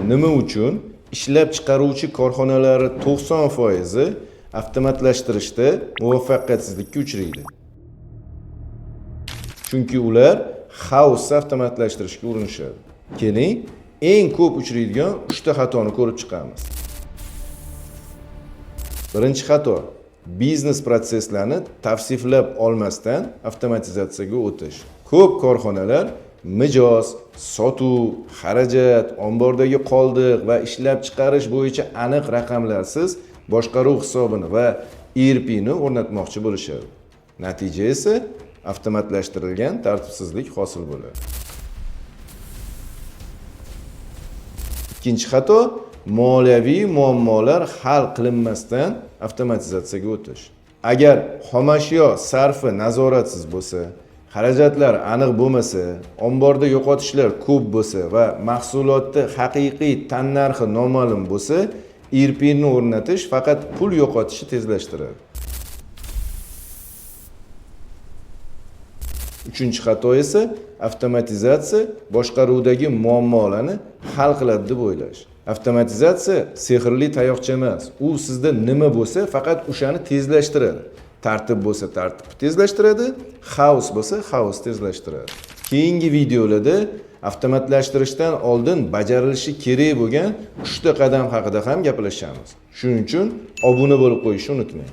nima uchun ishlab chiqaruvchi korxonalari 90% avtomatlashtirishda muvaffaqiyatsizlikka uchraydi? Chunki ular xaosni avtomatlashtirishga urinishadi. Keling, eng ko'p uchraydigan 3 ta xatoni ko'rib chiqamiz. Birinchi xato: biznes proseslarni tavsiflab olmasdan avtomatizatsiyaga o'tish. Ko'p korxonalar mijoz, sotuv, xarajat, ombordagi qoldiq va ishlab chiqarish bo'yicha aniq raqamlarsiz boshqaruv hisobini va ERP ni o'rnatmoqchi bo'lishadi. Natija esa avtomatlashtirilgan tartibsizlik hosil bo'ladi. Ikkinchi xato: moliyaviy muammolar hal qilinmasdan avtomatizatsiyaga o'tish. Agar xomashyo sarfi nazoratiz bo'lsa, xarajatlar aniq bo'lmasa, omborda yo'qotishlar ko'p bo'lsa va mahsulotning haqiqiy tannarxi noma'lum bo'lsa, ERP ni o'rnatish faqat pul yo'qotishni tezlashtiradi. Uchinchi xato esa avtomatizatsiya boshqaruvdagi muammolarni hal qiladi deb o'ylash. Avtomatizatsiya sehrli tayoqcha emas. U sizda nima bo'lsa, faqat o'shani tezlashtiradi. Tartib bo'lsa, tartibni tezlashtiradi, xaos bo'lsa, xaosni tezlashtiradi. Keyingi videolarda avtomatlashtirishdan oldin bajarilishi kerak bo'lgan 3 ta qadam haqida ham gaplashamiz. Shuning uchun obuna bo'lib qo'yishni unutmang.